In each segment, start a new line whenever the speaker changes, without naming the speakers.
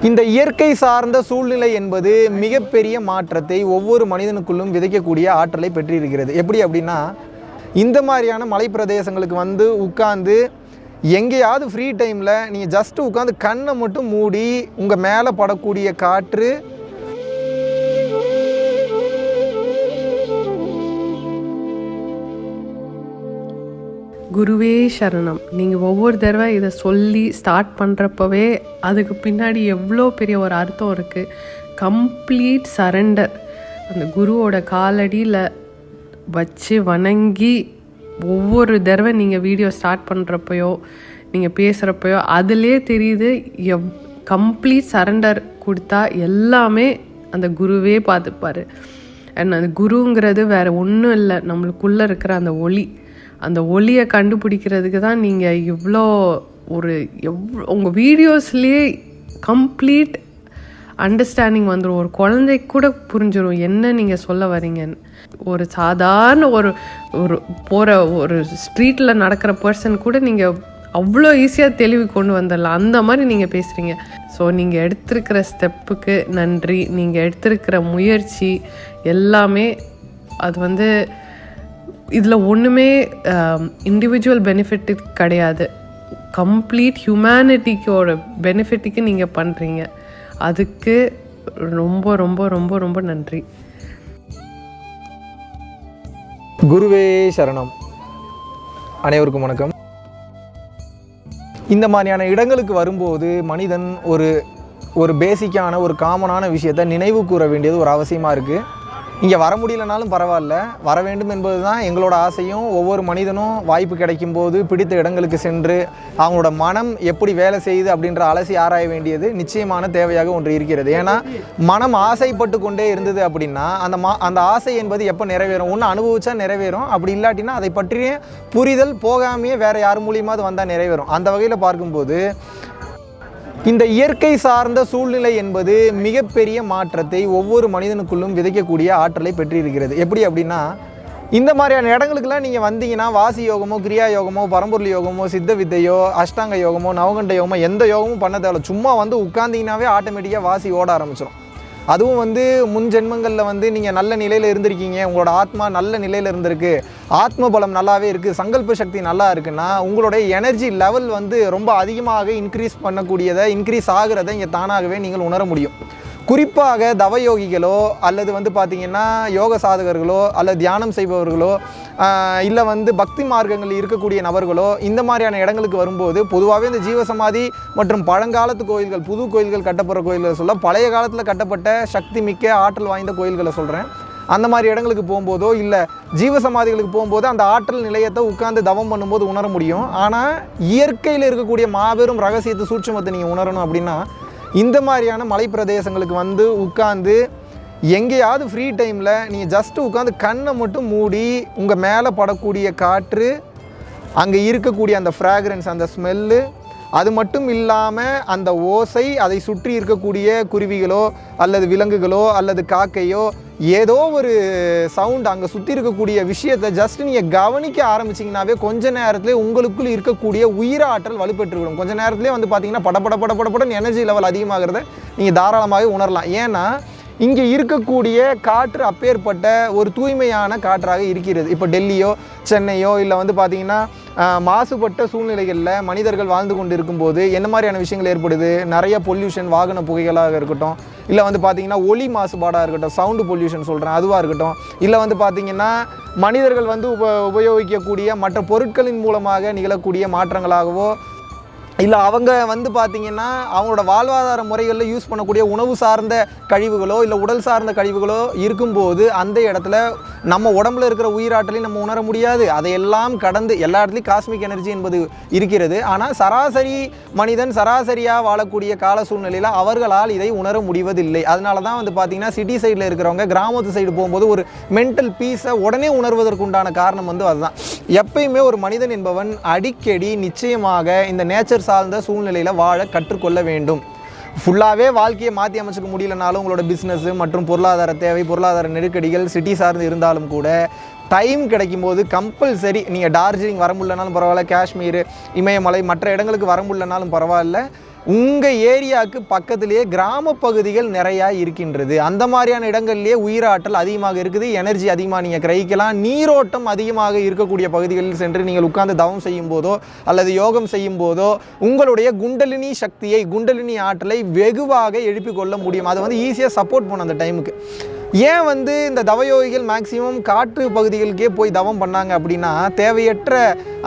இந்த இயற்கை சார்ந்த சூழ்நிலை என்பது மிகப்பெரிய மாற்றத்தை ஒவ்வொரு மனிதனுக்குள்ளும் விதைக்கக்கூடிய ஆற்றலை பெற்றிருக்கிறது. எப்படி அப்படின்னா, இந்த மாதிரியான மலை பிரதேசங்களுக்கு வந்து உட்கார்ந்து எங்கேயாவது ஃப்ரீ டைமில் நீங்கள் ஜஸ்ட்டு உட்காந்து கண்ணை மட்டும் மூடி உங்கள் மேலே படக்கூடிய காற்று,
குருவே சரணம். நீங்கள் ஒவ்வொரு தடவை இதை சொல்லி ஸ்டார்ட் பண்ணுறப்பவே அதுக்கு பின்னாடி எவ்வளோ பெரிய ஒரு அர்த்தம் இருக்குது. Complete surrender. அந்த குருவோட காலடியில் வச்சு வணங்கி ஒவ்வொரு தடவை நீங்கள் வீடியோ ஸ்டார்ட் பண்ணுறப்பையோ நீங்கள் பேசுகிறப்பையோ அதிலே தெரியுது கம்ப்ளீட் சரண்டர் கொடுத்தா எல்லாமே அந்த குருவே பார்த்துப்பார். அண்ட் அந்த குருங்கிறது வேறு ஒன்றும் இல்லை, நம்மளுக்குள்ளே இருக்கிற அந்த ஒளி. அந்த ஒளியை கண்டுபிடிக்கிறதுக்கு தான் நீங்கள் இவ்வளோ உங்கள் வீடியோஸ்லேயே கம்ப்ளீட் அண்டர்ஸ்டாண்டிங் வந்துடும். ஒரு குழந்தைக்கு கூட புரிஞ்சிடும் என்ன நீங்கள் சொல்ல வரீங்கன்னு. ஒரு சாதாரண ஒரு போகிற ஒரு ஸ்ட்ரீட்டில் நடக்கிற பர்சன் கூட நீங்கள் அவ்வளோ ஈஸியாக தெளிவு கொண்டு வந்துடலாம். அந்த மாதிரி நீங்கள் பேசுகிறீங்க. ஸோ நீங்கள் எடுத்திருக்கிற ஸ்டெப்புக்கு நன்றி. நீங்கள் எடுத்திருக்கிற முயற்சி எல்லாமே அது இதில் ஒன்றுமே இண்டிவிஜுவல் பெனிஃபிட்டு கிடையாது. கம்ப்ளீட் ஹியூமனிட்டிக்கோட பெனிஃபிட்டுக்கு நீங்கள் பண்ணுறீங்க. அதுக்கு ரொம்ப ரொம்ப ரொம்ப ரொம்ப நன்றி.
குருவே சரணம். அனைவருக்கும் வணக்கம். இந்த மாதிரியான இடங்களுக்கு வரும்போது மனிதன் ஒரு பேசிக்கான ஒரு காமனான விஷயத்தை நினைவு கூற வேண்டியது ஒரு அவசியமாக இருக்குது. இங்கே வர முடியலனாலும் பரவாயில்ல, வர வேண்டும் என்பது தான் எங்களோட ஆசையும். ஒவ்வொரு மனிதனும் வாய்ப்பு கிடைக்கும் போது பிடித்த இடங்களுக்கு சென்று அவங்களோட மனம் எப்படி வேலை செய்யுது அப்படின்ற அலசி ஆராய வேண்டியது நிச்சயமான தேவையாக ஒன்று இருக்கிறது. ஏன்னா மனம் ஆசைப்பட்டு கொண்டே இருந்தது அப்படின்னா அந்த ஆசை என்பது எப்போ நிறைவேறும்? ஒன்று அனுபவிச்சா நிறைவேறும், அப்படி இல்லாட்டினா அதை பற்றிய புரிதல் போகாமையே வேறு யார் மூலியமாவது வந்தால் நிறைவேறும். அந்த வகையில் பார்க்கும்போது இந்த இயற்கை சார்ந்த சூழ்நிலை என்பது மிகப்பெரிய மாற்றத்தை ஒவ்வொரு மனிதனுக்குள்ளும் விதைக்கக்கூடிய ஆற்றலை பெற்றிருக்கிறது. எப்படி அப்படின்னா, இந்த மாதிரியான இடங்களுக்கெல்லாம் நீங்கள் வந்தீங்கன்னா வாசி யோகமோ, கிரியா யோகமோ, பரம்பொருள் யோகமோ, சித்த வித்தையோ, அஷ்டாங்க யோகமோ, நவகண்ட யோகமோ எந்த யோகமும் பண்ண தேவை. சும்மா உட்காந்திங்கனாவே ஆட்டோமேட்டிக்காக வாசி ஓட ஆரம்பிச்சிடும். அதுவும் முன் ஜென்மங்களில் நீங்கள் நல்ல நிலையில் இருந்திருக்கீங்க, உங்களோட ஆத்மா நல்ல நிலையில் இருந்திருக்கு, ஆத்ம பலம் நல்லாவே இருக்குது, சங்கல்ப சக்தி நல்லா இருக்குன்னா உங்களுடைய எனர்ஜி லெவல் ரொம்ப அதிகமாக இன்க்ரீஸ் ஆகிறத இங்கே தானாகவே நீங்கள் உணர முடியும். குறிப்பாக தவயோகிகளோ அல்லது பார்த்திங்கன்னா யோக சாதகர்களோ அல்லது தியானம் செய்பவர்களோ இல்லை பக்தி மார்க்கங்களில் இருக்கக்கூடிய நபர்களோ இந்த மாதிரியான இடங்களுக்கு வரும்போது பொதுவாகவே இந்த ஜீவசமாதி மற்றும் பழங்காலத்து கோயில்கள், புது கோயில்கள் கட்டப்படுற கோயில்களை சொல்ல, பழைய காலத்தில் கட்டப்பட்ட சக்தி மிக்க ஆற்றல் வாய்ந்த கோயில்களை சொல்கிறேன். அந்த மாதிரி இடங்களுக்கு போகும்போதோ இல்லை ஜீவசமாதிகளுக்கு போகும்போது அந்த ஆற்றல் நிலையத்தை உட்கார்ந்து தவம் பண்ணும்போது உணர முடியும். ஆனால் இயற்கையில் இருக்கக்கூடிய மாபெரும் ரகசியத்தை சூட்சுமத்தை நீங்கள் உணரணும் அப்படின்னா இந்த மாதிரியான மலை பிரதேசங்களுக்கு உட்கார்ந்து எங்கேயாவது ஃப்ரீ டைமில் நீங்கள் ஜஸ்ட்டு உட்காந்து கண்ணை மட்டும் மூடி உங்கள் மேலே படக்கூடிய காற்று, அங்கே இருக்கக்கூடிய அந்த ஃப்ராக்ரன்ஸ், அந்த ஸ்மெல்லு, அது மட்டும் இல்லாமல் அந்த ஓசை, அதை சுற்றி இருக்கக்கூடிய குருவிகளோ அல்லது விலங்குகளோ அல்லது காக்கையோ ஏதோ ஒரு சவுண்ட், அங்கே சுற்றி இருக்கக்கூடிய விஷயத்தை ஜஸ்ட் நீங்கள் கவனிக்க ஆரம்பிச்சிங்கனாவே கொஞ்ச நேரத்துலேயே உங்களுக்குள் இருக்கக்கூடிய உயிராற்றல் வலுப்பெற்றுவிடும். கொஞ்சம் நேரத்துலேயே பார்த்தீங்கன்னா படப்படன்னு எனர்ஜி லெவல் அதிகமாகிறத நீங்கள் தாராளமாக உணரலாம். ஏன்னா இங்கே இருக்கக்கூடிய காற்று அப்பேற்பட்ட ஒரு தூய்மையான காற்றாக இருக்கிறது. இப்போ டெல்லியோ சென்னையோ இல்லை பார்த்திங்கன்னா மாசுபட்ட சூழ்நிலைகளில் மனிதர்கள் வாழ்ந்து கொண்டு இருக்கும்போது என்ன மாதிரியான விஷயங்கள் ஏற்படுது? நிறைய பொல்யூஷன், வாகன புகைகளாக இருக்கட்டும், இல்லை பார்த்திங்கன்னா ஒலி மாசுபாடாக இருக்கட்டும், சவுண்டு பொல்யூஷன் சொல்கிறேன் அதுவாக இருக்கட்டும், இல்லை பார்த்திங்கன்னா மனிதர்கள் உபயோகிக்கக்கூடிய மற்ற பொருட்களின் மூலமாக நிகழக்கூடிய மாற்றங்களாகவோ, இல்லை அவங்க பார்த்திங்கன்னா அவங்களோட வாழ்வாதார முறைகளில் யூஸ் பண்ணக்கூடிய உணவு சார்ந்த கழிவுகளோ இல்லை உடல் சார்ந்த கழிவுகளோ இருக்கும்போது அந்த இடத்துல நம்ம உடம்புல இருக்கிற உயிராற்றலையும் நம்ம உணர முடியாது. அதையெல்லாம் கடந்து எல்லா இடத்துலையும் காஸ்மிக் எனர்ஜி என்பது இருக்கிறது. ஆனால் சராசரி மனிதன் சராசரியாக வாழக்கூடிய கால சூழ்நிலையில் அவர்களால் இதை உணர முடிவதில்லை. அதனால தான் பார்த்திங்கன்னா சிட்டி சைடில் இருக்கிறவங்க கிராமத்து சைடு போகும்போது ஒரு மென்டல் பீஸை உடனே உணர்வதற்குண்டான காரணம் அதுதான். எப்பயுமே ஒரு மனிதன் என்பவன் அடிக்கடி நிச்சயமாக இந்த நேச்சர் சார்ந்த சூழ்நிலையில் வாழ கற்றுக்கொள்ள வேண்டும். ஃபுல்லாகவே வாழ்க்கையை மாற்றி அமைச்சிக்க முடியலனாலும் உங்களோட பிஸ்னஸ் மற்றும் பொருளாதார தேவை, பொருளாதார நெருக்கடிகள் சிட்டி சார்ந்து இருந்தாலும் கூட டைம் கிடைக்கும் போது கம்பல்சரி நீங்கள் டார்ஜிலிங் வர முடியலனாலும் பரவாயில்ல, காஷ்மீர், இமயமலை மற்ற இடங்களுக்கு வர முடியலனாலும் பரவாயில்ல, உங்கள் ஏரியாவுக்கு பக்கத்திலேயே கிராம பகுதிகள் நிறையா இருக்கின்றது. அந்த மாதிரியான இடங்கள்லேயே உயிராற்றல் அதிகமாக இருக்குது, எனர்ஜி அதிகமாக நீங்கள் கிரகிக்கலாம். நீரோட்டம் அதிகமாக இருக்கக்கூடிய பகுதிகளில் சென்று நீங்கள் உட்கார்ந்து தவம் செய்யும் போதோ அல்லது யோகம் செய்யும் போதோ உங்களுடைய குண்டலினி சக்தியை, குண்டலினி ஆற்றலை வெகுவாக எழுப்பிக் கொள்ள முடியும். அதை வந்து ஈஸியாக சப்போர்ட் பண்ணும் அந்த டைமுக்கு. ஏன் வந்து இந்த தவயோகிகள் மேக்சிமம் காற்று பகுதிகளுக்கே போய் தவம் பண்ணாங்க அப்படின்னா, தேவையற்ற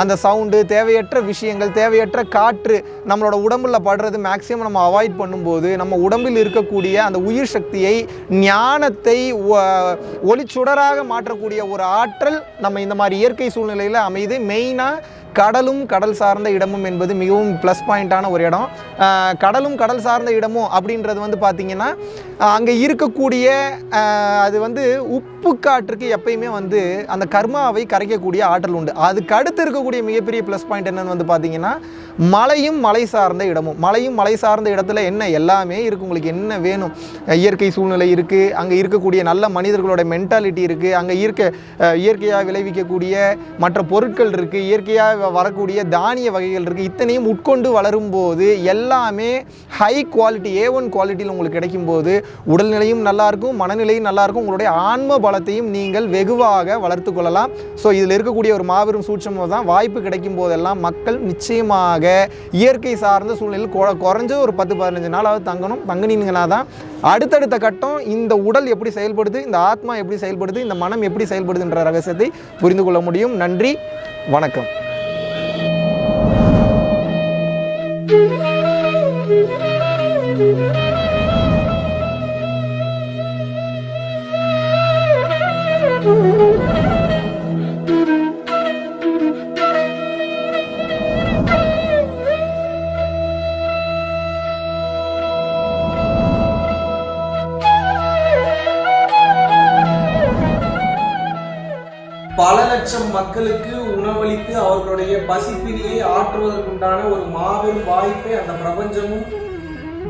அந்த சவுண்டு, தேவையற்ற விஷயங்கள், தேவையற்ற காற்று நம்மளோட உடம்புல படுறது மேக்சிமம் நம்ம அவாய்ட் பண்ணும்போது நம்ம உடம்பில் இருக்கக்கூடிய அந்த உயிர் சக்தியை, ஞானத்தை ஒளிச்சுடராக மாற்றக்கூடிய ஒரு ஆற்றல் நம்ம இந்த மாதிரி இயற்கை சூழ்நிலையில் அமைது. மெயினாக கடலும் கடல் சார்ந்த இடமும் என்பது மிகவும் ப்ளஸ் பாயிண்ட்டான ஒரு இடம். கடலும் கடல் சார்ந்த இடமும் அப்படின்றது வந்து பார்த்திங்கன்னா அங்கே இருக்கக்கூடிய அது வந்து உப்பு காற்றுக்கு எப்பயுமே வந்து அந்த கர்மாவை கரைக்கக்கூடிய ஆற்றல் உண்டு. அதுக்கு அடுத்து இருக்கக்கூடிய மிகப்பெரிய ப்ளஸ் பாயிண்ட் என்னன்னு வந்து பார்த்திங்கன்னா மலையும் மலை சார்ந்த இடமும். மலையும் மலை சார்ந்த இடத்துல என்ன எல்லாமே இருக்குது, உங்களுக்கு என்ன வேணும், இயற்கை சூழ்நிலை இருக்குது, அங்கே இருக்கக்கூடிய நல்ல மனிதர்களோட மென்டாலிட்டி இருக்குது, அங்கே இயற்கையாக விளைவிக்கக்கூடிய மற்ற பொருட்கள் இருக்குது, இயற்கையாக வரக்கூடிய தானிய வகைகள் இருக்குது. இத்தனையும் உட்கொண்டு வளரும்போது எல்லாமே ஹை குவாலிட்டி, A1 குவாலிட்டியில் உங்களுக்கு கிடைக்கும்போது உடல்நிலையும் நல்லாயிருக்கும், மனநிலையும் நல்லாயிருக்கும், உங்களுடைய ஆன்ம பலத்தையும் நீங்கள் வெகுவாக வளர்த்து கொள்ளலாம். ஸோ இதில் இருக்கக்கூடிய ஒரு மாபெரும் சூட்சம் தான், வாய்ப்பு கிடைக்கும் போதெல்லாம் மக்கள் நிச்சயமாக இயற்கை சார்ந்த சூழ்நிலையில் குறைஞ்ச ஒரு 10-15 நாளாவது தங்கினீங்கன்னா தான் அடுத்தடுத்த கட்டம் இந்த உடல் எப்படி செயல்படுது, இந்த ஆத்மா எப்படி செயல்படுது, இந்த மனம் எப்படி செயல்படுதுன்ற ரகசியத்தை புரிந்து கொள்ள முடியும். நன்றி, வணக்கம்.
பல லட்சம் மக்களுக்கு உணவளித்து அவர்களுடைய பசிப்பினியை ஆற்றுவதற்குண்டான ஒரு மாபெரும் வாய்ப்பை அந்த பிரபஞ்சமும்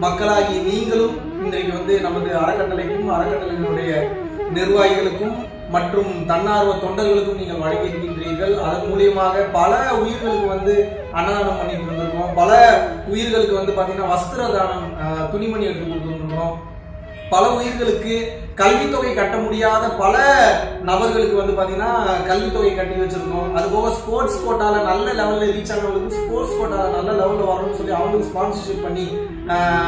மக்களாகி நீங்களும் இன்றைக்கு வந்து நமது அறக்கட்டளைக்கும் அறக்கட்டளையினுடைய நிர்வாகிகளுக்கும் மற்றும் தன்னார்வ தொண்டர்களுக்கும் நீங்கள் வழங்கியிருக்கின்றீர்கள். அதன் மூலியமாக பல உயிர்களுக்கு வந்து அன்னதானம் பண்ணிட்டு இருந்திருக்கோம். பல உயிர்களுக்கு வந்து பார்த்தீங்கன்னா வஸ்திர தானம், துணிமணி எடுத்து கொடுத்துருக்கோம். பல உயிர்களுக்கு கல்வித்தொகை கட்ட முடியாத பல நபர்களுக்கு வந்து பார்த்தீங்கன்னா கல்வித்தொகை கட்டி வச்சிருக்கோம். அதுபோக ஸ்போர்ட்ஸ் கோட்டால நல்ல லெவலில் ரீச் ஆனவங்களுக்கு ஸ்போர்ட்ஸ் கோட்டால நல்ல லெவலில் வரணும்னு சொல்லி அவங்களுக்கு ஸ்பான்சர்ஷிப் பண்ணி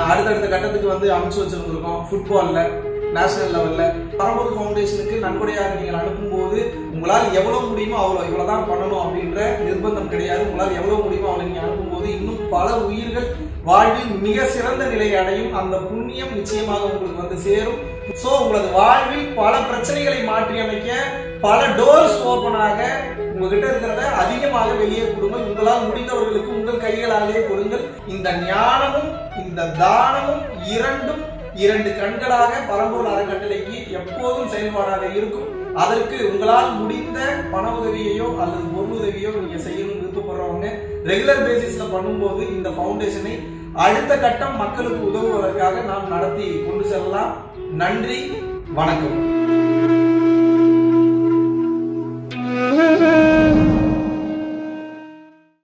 அடுத்தடுத்த கட்டத்துக்கு வந்து அமைச்சு வச்சிருந்திருக்கோம். ஃபுட்பாலில் நேஷனல் லெவலில் பரம்பொருள் ஃபவுண்டேஷனுக்கு நன்கொடையாக நீங்கள் அனுப்பும்போது உங்களால் எவ்வளோ முடியுமோ இவ்வளோ தான் பண்ணணும் அப்படின்ற நிர்பந்தம் கிடையாது. உங்களால் எவ்வளோ முடியுமோ அவ்வளோ நீங்கள் அனுப்பும்போது இன்னும் பல உயிர்கள் வாழ்வில் மிக சிறந்த நிலையை அடையும். அந்த புண்ணியம் நிச்சயமாக உங்களுக்கு வந்து சேரும். ஸோ உங்களது வாழ்வில் பல பிரச்சனைகளை மாற்றி அமைக்க பல டோர்ஸ் ஓப்பனாக உங்ககிட்ட இருக்கிறத அதிகமாக வெளியே கொடுங்கள். உங்களால் முடிந்தவர்களுக்கு உங்கள் கைகளாலேயே கொடுங்கள். இந்த ஞானமும் இந்த தானமும் இரண்டு கண்களாக பரம்பொருள் அறக்கட்டளைக்கு எப்போதும் செயல்பாடாக இருக்கும். அதற்கு உங்களால் முடிந்த பண உதவியையோ அல்லது பொருள் உதவியோ நீங்க செய்யணும்னு விருப்பப்படுறவங்க ரெகுலர் பேசிஸ்ல பண்ணும்போது இந்த ஃபவுண்டேஷனை அடுத்த கட்டம் மக்களுக்கு உதவுவதற்காக நாம் நடத்தி கொண்டு செல்லலாம். நன்றி, வணக்கம்.